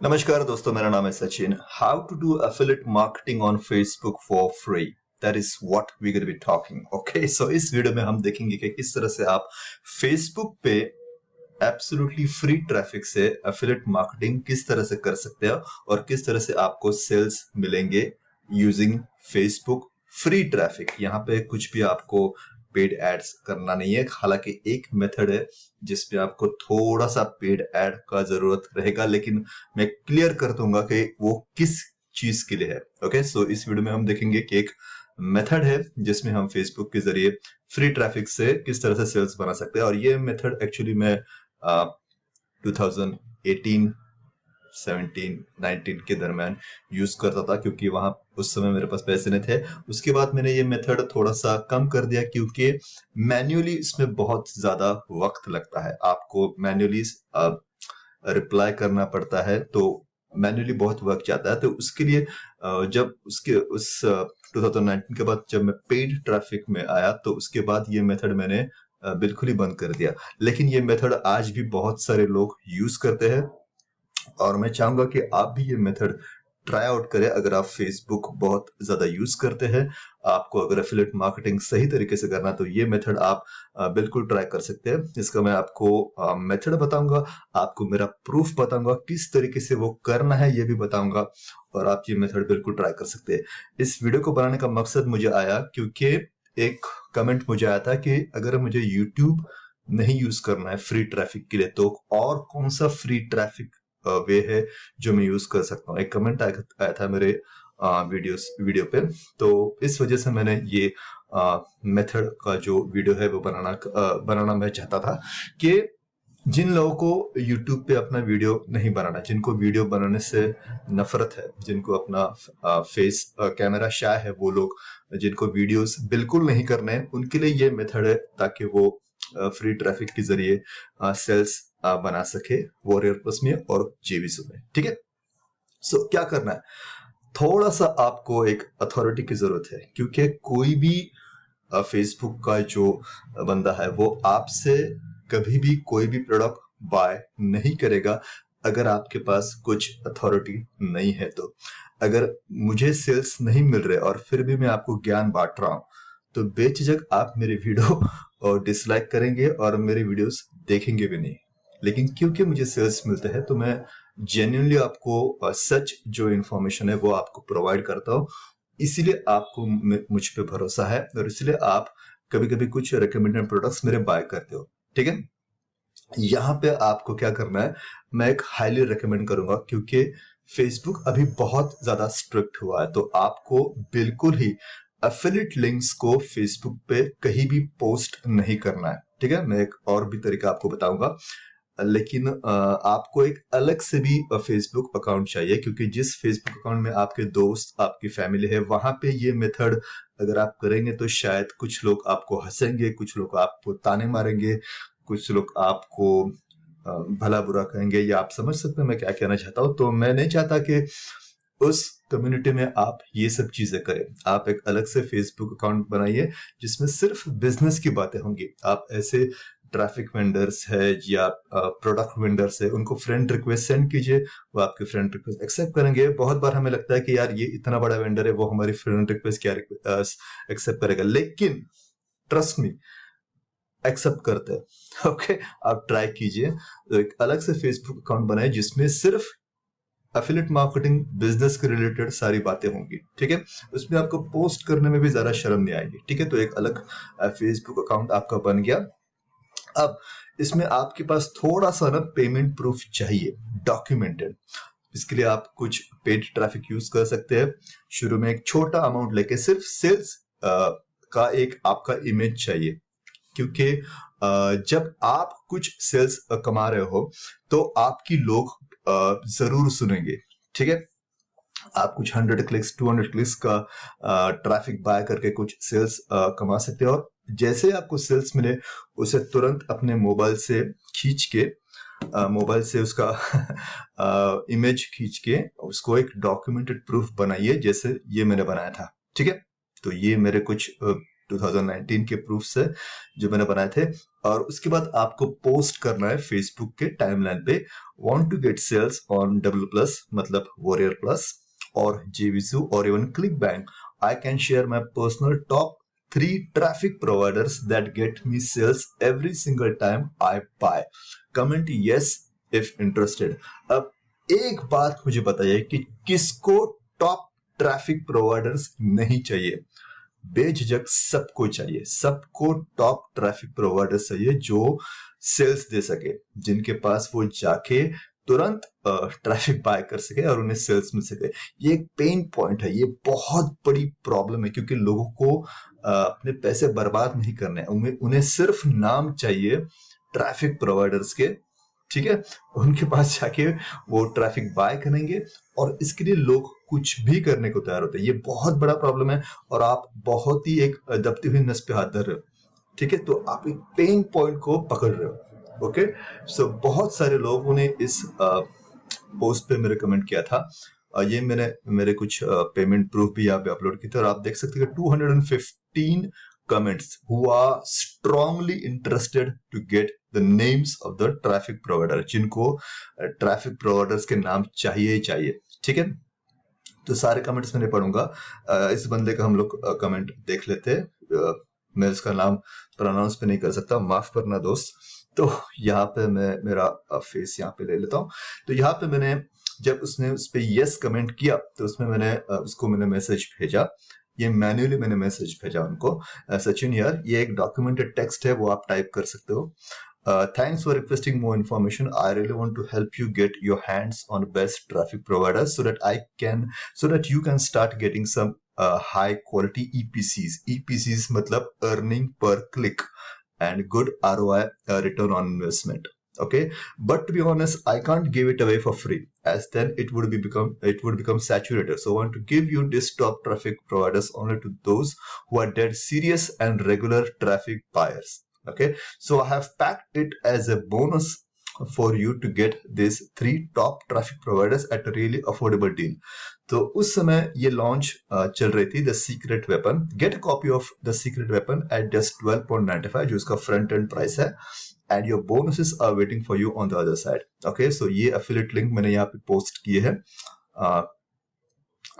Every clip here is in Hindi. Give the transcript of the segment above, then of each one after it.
नमस्कार दोस्तों, मेरा नाम है Sachin. How to do affiliate marketing on Facebook for free, that is what we gonna be talking. Okay, so इस वीडियो में हम देखेंगे कि किस तरह से आप फेसबुक पे एब्सोल्युटली फ्री ट्रैफिक से एफिलिएट मार्केटिंग किस तरह से कर सकते हो और किस तरह से आपको सेल्स मिलेंगे यूजिंग फेसबुक फ्री ट्रैफिक। यहाँ पे कुछ भी आपको पेड एड्स करना नहीं है, हालांकि एक मेथड है जिसमें आपको थोड़ा सा पेड एड का जरूरत रहेगा, लेकिन मैं क्लियर कर दूंगा कि वो किस चीज के लिए है। ओके, सो इस वीडियो में हम देखेंगे कि एक मेथड है जिसमें हम फेसबुक के जरिए फ्री ट्रैफिक से किस तरह से सेल्स बना सकते हैं। और ये मेथड एक्चुअली मैं 2018 17 19 के दरमियान यूज करता था, क्योंकि वहां उस समय मेरे पास पैसे नहीं थे। उसके बाद मैंने ये मेथड थोड़ा सा कम कर दिया, क्योंकि मैन्युअली इसमें बहुत ज्यादा वक्त लगता है। आपको मैन्युअली रिप्लाई करना पड़ता है, तो मैन्युअली बहुत वक्त जाता है। तो उसके लिए जब उसके उस 2019 के बाद जब मैं पेड ट्रैफिक में आया, तो उसके बाद ये मेथड मैंने बिल्कुल ही बंद कर दिया। लेकिन ये मेथड आज भी बहुत सारे लोग यूज करते हैं और मैं चाहूंगा कि आप भी ये मेथड ट्राई आउट करें। अगर आप फेसबुक बहुत ज्यादा यूज करते हैं, आपको अगर एफिलिएट मार्केटिंग सही तरीके से करना, तो ये मेथड आप बिल्कुल ट्राई कर सकते हैं। इसका मैं आपको मेथड बताऊंगा, आपको मेरा प्रूफ बताऊंगा, किस तरीके से वो करना है ये भी बताऊंगा, और आप ये मेथड बिल्कुल ट्राई कर सकते हैं। इस वीडियो को बनाने का मकसद मुझे आया क्योंकि एक कमेंट मुझे आया था कि अगर मुझे यूट्यूब नहीं यूज करना है फ्री ट्रैफिक के लिए, तो और कौन सा फ्री ट्रैफिक वे है जो मैं यूज कर सकता हूँ। एक कमेंट आया था मेरे वीडियो पे, तो इस वजह से मैंने ये मेथड का जो वीडियो है वो बनाना मैं चाहता था कि जिन लोगों को YouTube पे अपना वीडियो नहीं बनाना, जिनको वीडियो बनाने से नफरत है, जिनको अपना फेस कैमरा शाय है, वो लोग जिनको वीडियोस बिल्कुल नहीं करने हैं, उनके लिए ये मेथड है, ताकि वो फ्री ट्रैफिक के जरिए सेल्स बना सके वॉरियर प्लस में और जेवीसो में। ठीक है, सो क्या करना है, थोड़ा सा आपको एक अथॉरिटी की जरूरत है, क्योंकि कोई भी फेसबुक का जो बंदा है वो आपसे कभी भी कोई भी प्रोडक्ट बाय नहीं करेगा अगर आपके पास कुछ अथॉरिटी नहीं है। तो अगर मुझे सेल्स नहीं मिल रहे और फिर भी मैं आपको ज्ञान बांट रहा हूं, तो बेझिझक आप मेरे वीडियो और डिसलाइक करेंगे और मेरे वीडियोस देखेंगे भी नहीं। लेकिन क्योंकि मुझे सेल्स मिलते हैं, तो मैं जेन्युइनली आपको सच जो इंफॉर्मेशन है वो आपको प्रोवाइड करता हूँ। इसीलिए आपको मुझ पे भरोसा है और इसलिए आप कभी कभी कुछ रिकमेंडेड प्रोडक्ट्स मेरे बाय करते हो। ठीक है, यहाँ पे आपको क्या करना है, मैं एक हाईली रिकमेंड करूंगा, क्योंकि फेसबुक अभी बहुत ज्यादा स्ट्रिक्ट हुआ है। तो आपको बिल्कुल ही एफिलिएट लिंक्स को फेसबुक पे कहीं भी पोस्ट नहीं करना है। ठीक है, मैं एक और भी तरीका आपको बताऊंगा, लेकिन आपको एक अलग से भी फेसबुक अकाउंट चाहिए, क्योंकि जिस फेसबुक अकाउंट में आपके दोस्त, आपकी फैमिली है, वहां पे ये मेथड अगर आप करेंगे तो शायद कुछ लोग आपको हंसेंगे, कुछ लोग आपको ताने मारेंगे, कुछ लोग आपको भला बुरा कहेंगे, या आप समझ सकते हैं मैं क्या कहना चाहता हूँ। तो मैं नहीं चाहता कि उस कम्युनिटी में आप ये सब चीजें करें। आप एक अलग से फेसबुक अकाउंट बनाइए जिसमें सिर्फ बिजनेस की बातें होंगी। आप ऐसे ट्रैफिक वेंडर्स है या प्रोडक्ट वेंडर्स है, उनको फ्रेंड रिक्वेस्ट सेंड कीजिए, वो आपके फ्रेंड रिक्वेस्ट एक्सेप्ट करेंगे। बहुत बार हमें लगता है कि यार ये इतना बड़ा वेंडर है, वो हमारी फ्रेंड रिक्वेस्ट क्या एक्सेप्ट करेगा, लेकिन ट्रस्ट मी, एक्सेप्ट करते हैं। ओके, आप ट्राई कीजिए, तो एक अलग से फेसबुक अकाउंट बनाए जिसमें सिर्फ एफिलिएट मार्केटिंग बिजनेस के रिलेटेड सारी बातें होंगी। ठीक है, उसमें आपको पोस्ट करने में भी ज्यादा शर्म नहीं आएगी। ठीक है, तो एक अलग फेसबुक अकाउंट आपका बन गया। अब इसमें आपके पास थोड़ा सा ना पेमेंट प्रूफ चाहिए, डॉक्यूमेंटेड। इसके लिए आप कुछ पेड ट्रैफिक यूज कर सकते हैं। शुरू में एक छोटा अमाउंट लेके सिर्फ सेल्स का एक आपका इमेज चाहिए, क्योंकि जब आप कुछ सेल्स कमा रहे हो तो आपकी लोग जरूर सुनेंगे। ठीक है, आप कुछ 100 क्लिक्स 200 क्लिक्स का ट्रैफिक बाय करके कुछ सेल्स कमा सकते हो, और जैसे ही आपको सेल्स मिले उसे तुरंत अपने मोबाइल से खींच के मोबाइल से उसका इमेज खींच के उसको एक डॉक्यूमेंटेड प्रूफ बनाइए, जैसे ये मैंने बनाया था। ठीक है, तो ये मेरे कुछ 2019 के प्रूफ से जो मैंने बनाए थे। और उसके बाद आपको पोस्ट करना है फेसबुक के टाइमलाइन पे, want to get sales on W plus मतलब वॉरियर प्लस और जेविसू और even ClickBank. I can share my personal top 3 traffic providers that get me sales every single time I buy. Comment yes if interested. अब एक बात मुझे बताइए कि किसको टॉप ट्रैफिक प्रोवाइडर्स नहीं चाहिए? बेझिझक सबको चाहिए, सबको टॉप ट्रैफिक प्रोवाइडर चाहिए जो सेल्स दे सके, जिनके पास वो जाके तुरंत ट्रैफिक बाय कर सके और उन्हें सेल्स मिल सके। ये एक पेन पॉइंट है, ये बहुत बड़ी प्रॉब्लम है, क्योंकि लोगों को अपने पैसे बर्बाद नहीं करने, उन्हें सिर्फ नाम चाहिए ट्रैफिक प्रोवाइडर्स के, ठीक है? उनके पास जाके वो ट्रैफिक बाय करेंगे और इसके लिए लोग कुछ भी करने को तैयार होते हैं। ये बहुत बड़ा प्रॉब्लम है और आप बहुत ही एक दबती हुई नस पे हाथ धर रहे हो, ठीक है? तो आप एक पेन पॉइंट को पकड़ रहे हो। ओके, सो बहुत सारे लोगों ने इस पोस्ट पे मेरे कमेंट किया था। ये मैंने मेरे कुछ पेमेंट प्रूफ भी यहाँ पे अपलोड किए थे और आप देख सकते हैं 215 comments who are strongly interested to get the names of the traffic provider, जिनको ट्रैफिक प्रोवाइडर्स के नाम चाहिए ही चाहिए, ठीक है? तो सारे कमेंट्स मैंने पढ़ूंगा। इस बंदे का हम लोग कमेंट देख लेते हैं। मैं इसका नाम प्रोनाउंस पे नहीं कर सकता, माफ करना दोस्त। तो यहाँ पे मैं मेरा फेस यहाँ पे ले लेता हूँ। तो यहाँ पे मैंने जब उसने उस पे यस कमेंट किया तो उसमें मैंने उसको मैसेज भेजा। ये मैन्युअली मैंने मैसेज भेजा उनको, सचिन यार ये एक डॉक्यूमेंटेड टेक्स्ट है, वो आप टाइप कर सकते हो। Thanks for requesting more information. I really want to help you get your hands on best traffic providers so that you can start getting some high quality EPCs. EPCs मतलब earning per click and good ROI, return on investment. Okay, but to be honest, I can't give it away for free, as then it would become saturated. So I want to give you this top traffic providers only to those who are dead serious and regular traffic buyers. Okay, so I have packed it as a bonus for you to get these 3 top traffic providers at a really affordable deal. तो उस समय ये लॉन्च चल रही थी, the secret weapon. Get a copy of the secret weapon at just 12.95, जो इसका फ्रंट एंड प्राइस है, and your bonuses are waiting for you on the other side. Okay, so ये एफिलिएट लिंक मैंने यहाँ पे पोस्ट किए हैं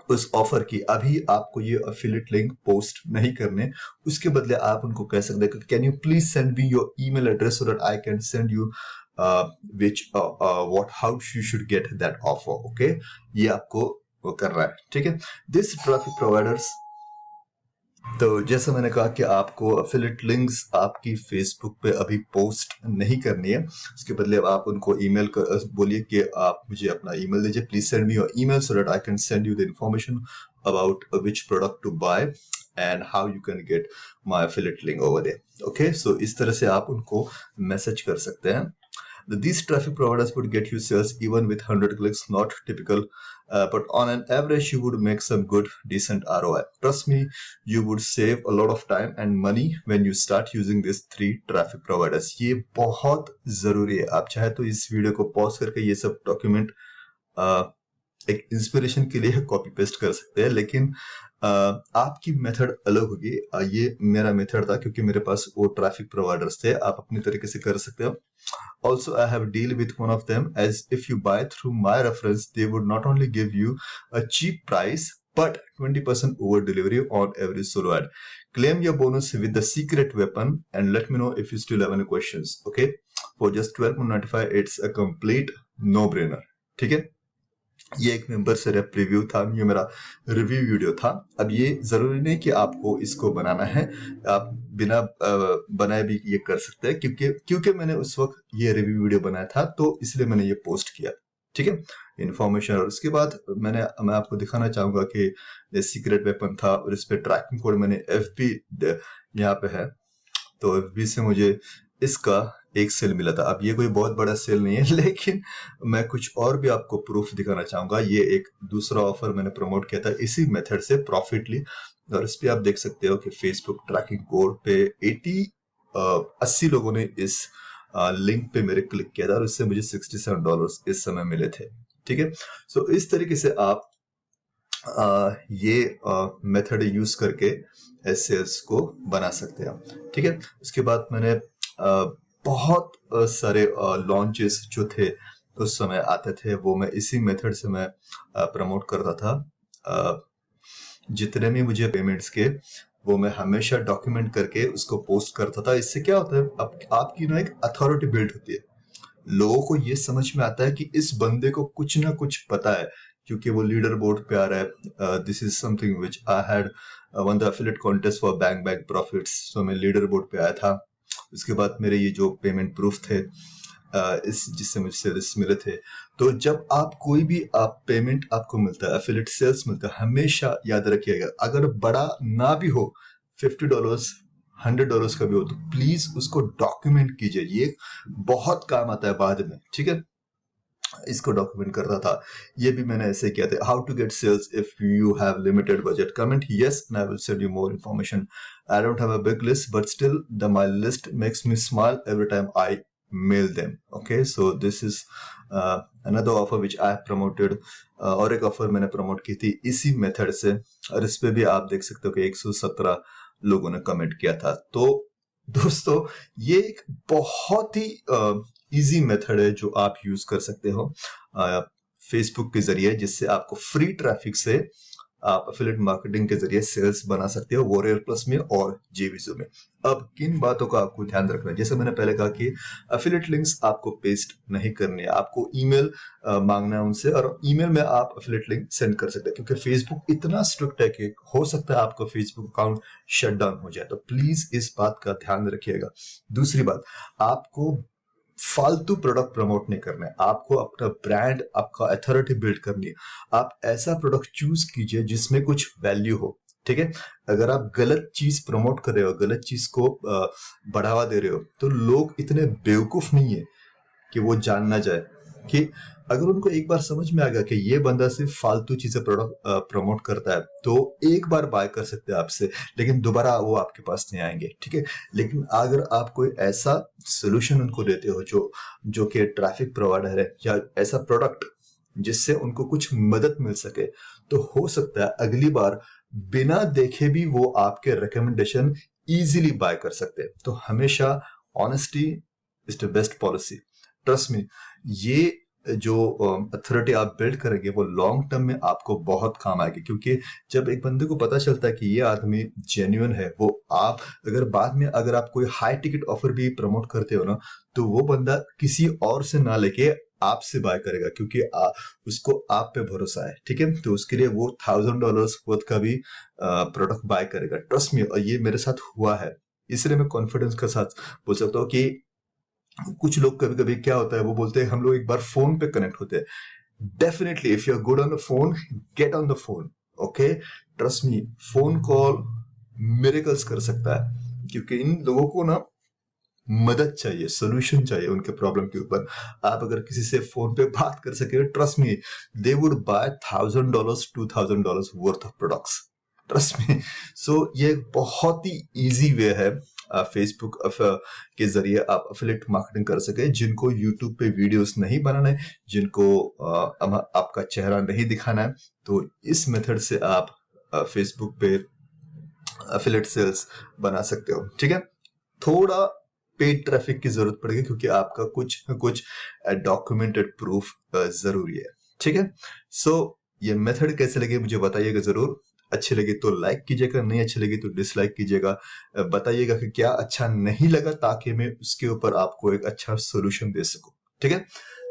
उस ऑफर की। अभी आपको ये एफिलिएट लिंक पोस्ट नहीं करने, उसके बदले आप उनको कह सकते हैं can you please send me your email address so that I can send you how you should get that offer. Okay, ये आपको वो कर रहा है, ठीक है? दिस ट्रैफिक प्रोवाइडर्स, तो जैसे मैंने कहा कि आपको एफिलिएट लिंक्स आपकी फेसबुक पे अभी पोस्ट नहीं करनी है, उसके बदले आप उनको ईमेल बोलिए कि आप मुझे अपना ईमेल दीजिए, please send me your email so that I can send you the information about which product to buy and how you can get my affiliate link over there. Okay, so इस तरह से आप उनको मैसेज कर सकते हैं। These traffic providers would get you sales even with 100 clicks, not typical, but on an average you would make some good, decent ROI. Trust me, you would save a lot of time and money when you start using these 3 traffic providers. ये बहुत जरूरी है। आप चाहे तो इस वीडियो को पॉज करके ये सब डॉक्यूमेंट एक इंस्पिरेशन के लिए कॉपी पेस्ट कर सकते हैं, लेकिन आपकी मेथड अलग होगी। ये मेरा मेथड था क्योंकि मेरे पास वो ट्रैफिक प्रोवाइडर्स थे, आप अपनी तरीके से कर सकते हो। Also, I have deal with one of them, as if you buy through my reference, they would not only give you a cheap price, but 20% over delivery on every solo ad. Claim your bonus with the secret weapon and let me know if you still have any questions. Okay, for just 12.95, it's a complete no-brainer. ठीक है? ये एक मेंबर से रेप रिव्यू था, ये मेरा रिव्यू वीडियो था। अब ये जरूरी नहीं कि आपको इसको बनाना है, आप बिना बनाए भी ये कर सकते हैं, क्योंकि मैंने उस वक्त ये रिव्यू वीडियो बनाया था तो इसलिए मैंने ये पोस्ट किया, ठीक है? इन्फॉर्मेशन। और उसके बाद मैं आपको दिखाना चाहूंगा कि ये सीक्रेट वेपन था और इस पे ट्रैकिंग कोड मैंने FB यहाँ पे है, तो FB से मुझे इसका एक सेल मिला था। अब ये कोई बहुत बड़ा सेल नहीं है, लेकिन मैं कुछ और भी आपको प्रूफ दिखाना चाहूंगा। ये एक दूसरा ऑफर मैंने प्रमोट किया था इसी मेथड से प्रॉफिटली, और इस पे आप देख सकते हो कि फेसबुक ट्रैकिंग कोड पे 80 लोगों ने इस लिंक पे मेरे क्लिक किया था और इससे मुझे $67 इस समय मिले थे, ठीक है? सो इस तरीके से आप ये मेथड यूज करके सेल्स को बना सकते हैं आप। ठीक है, उसके बाद मैंने बहुत सारे लॉन्चेस जो थे उस समय आते थे, वो मैं इसी मेथड से मैं प्रमोट करता था। जितने भी मुझे पेमेंट्स के, वो मैं हमेशा डॉक्यूमेंट करके उसको पोस्ट करता था। इससे क्या होता है, आपकी ना एक अथॉरिटी बिल्ड होती है। लोगों को ये समझ में आता है कि इस बंदे को कुछ ना कुछ पता है, क्योंकि वो लीडर बोर्ड पे आ रहा है। This is something which I had won the affiliate contest for bank profits, so मैं लीडर बोर्ड पे आया था। उसके बाद मेरे ये जो पेमेंट प्रूफ थे, इस जिससे मुझसे रिस्क मिले थे। तो जब आप कोई भी आप पेमेंट आपको मिलता है, एफिलिएट सेल्स मिलता है, हमेशा याद रखिएगा, अगर बड़ा ना भी हो, $50 $100 का भी हो, तो प्लीज उसको डॉक्यूमेंट कीजिए। ये बहुत काम आता है बाद में। ठीक है, इसको डॉक्यूमेंट करता था। ये भी मैंने ऐसे किया था। How to get sales if you have limited budget, comment yes and I will send you more information. I don't have a big list but still the my list makes me smile every time I mail them. Okay, so this is another offer which I promoted. और एक ऑफर मैंने प्रमोट की थी इसी मेथड से, और इस पे भी आप देख सकते हो कि 117 लोगों ने कमेंट किया था। तो दोस्तों, ये एक बहुत ही इजी मेथड है जो आप यूज कर सकते हो फेसबुक के जरिए, जिससे आपको फ्री ट्रैफिक से आप एफिलिएट मार्केटिंग के जरिए सेल्स बना सकते हो, वॉरियर प्लस में और जेवीजो में। अब किन बातों का आपको ध्यान रखना है, जैसे मैंने पहले कहा कि एफिलिएट लिंक्स आपको पेस्ट नहीं करने, आपको ईमेल मांगना है उनसे, और ईमेल में आप एफिलिएट लिंक सेंड कर सकते हैं, क्योंकि फेसबुक इतना स्ट्रिक्ट है कि हो सकता है आपका फेसबुक अकाउंट शट डाउन हो जाए। तो प्लीज इस बात का ध्यान रखिएगा। दूसरी बात, आपको फालतू प्रोडक्ट प्रमोट नहीं करना है, आपको अपना ब्रांड, आपका अथॉरिटी बिल्ड करनी है। आप ऐसा प्रोडक्ट चूज कीजिए जिसमें कुछ वैल्यू हो। ठीक है, अगर आप गलत चीज प्रमोट कर रहे हो, गलत चीज को बढ़ावा दे रहे हो, तो लोग इतने बेवकूफ नहीं है कि वो जान ना जाए कि अगर उनको एक बार समझ में आ गया कि ये बंदा सिर्फ फालतू चीजें प्रोडक्ट प्रमोट करता है, तो एक बार बाय कर सकते हैं आपसे, लेकिन दोबारा वो आपके पास नहीं आएंगे। ठीक है, लेकिन अगर आप कोई ऐसा सोल्यूशन उनको देते हो जो कि ट्रैफिक प्रोवाइडर है, या ऐसा प्रोडक्ट जिससे उनको कुछ मदद मिल सके, तो हो सकता है अगली बार बिना देखे भी वो आपके रिकमेंडेशन इजीली बाय कर सकते हैं। तो हमेशा honesty is the best policy. Trust me, ये जो अथॉरिटी आप बिल्ड करेंगे वो लॉन्ग टर्म में आपको बहुत काम आएगी, क्योंकि जब एक बंदे को पता चलता है कि ये आदमी जेन्युइन है, वो आप अगर बाद में अगर आप कोई हाई टिकट ऑफर भी प्रमोट करते हो ना, तो वो बंदा किसी और से ना लेके आपसे बाय करेगा, क्योंकि उसको आप पे भरोसा है। ठीक है, तो उसके लिए वो $1000 वर्थ का भी प्रोडक्ट बाय करेगा। ट्रस्ट मी, और ये मेरे साथ हुआ है, इसलिए मैं कॉन्फिडेंस के साथ बोल सकता हूँ कि कुछ लोग कभी कभी क्या होता है, वो बोलते हैं हम लोग एक बार फोन पे कनेक्ट होते हैं। Definitely if you are good on the phone, get on the phone. Okay, trust me, phone call miracles कर सकता है, क्योंकि इन लोगों को ना मदद चाहिए, सोल्यूशन चाहिए उनके प्रॉब्लम के ऊपर। आप अगर किसी से फोन पे बात कर सके, trust me, they would buy $1000 $2000 worth of products. Trust me. So ये एक बहुत ही इजी वे है फेसबुक के जरिए आप अफिलिएट मार्केटिंग कर सके। जिनको यूट्यूब पे वीडियोस नहीं बनाना है, जिनको आपका चेहरा नहीं दिखाना है, तो इस मेथड से आप फेसबुक पे अफिलिएट सेल्स बना सकते हो। ठीक है, थोड़ा पेड ट्रैफिक की जरूरत पड़ेगी, क्योंकि आपका कुछ कुछ डॉक्यूमेंटेड प्रूफ जरूरी है। ठीक है, सो ये मेथड कैसे लगे मुझे बताइएगा जरूर। अच्छी लगी तो लाइक कीजिएगा, नहीं अच्छी लगी तो डिसलाइक कीजिएगा। बताइएगा कि क्या अच्छा नहीं लगा, ताकि मैं उसके ऊपर आपको एक अच्छा सोल्यूशन दे सकूं। ठीक है,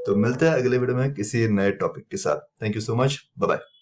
तो मिलते हैं अगले वीडियो में किसी नए टॉपिक के साथ। Thank you so much, bye bye.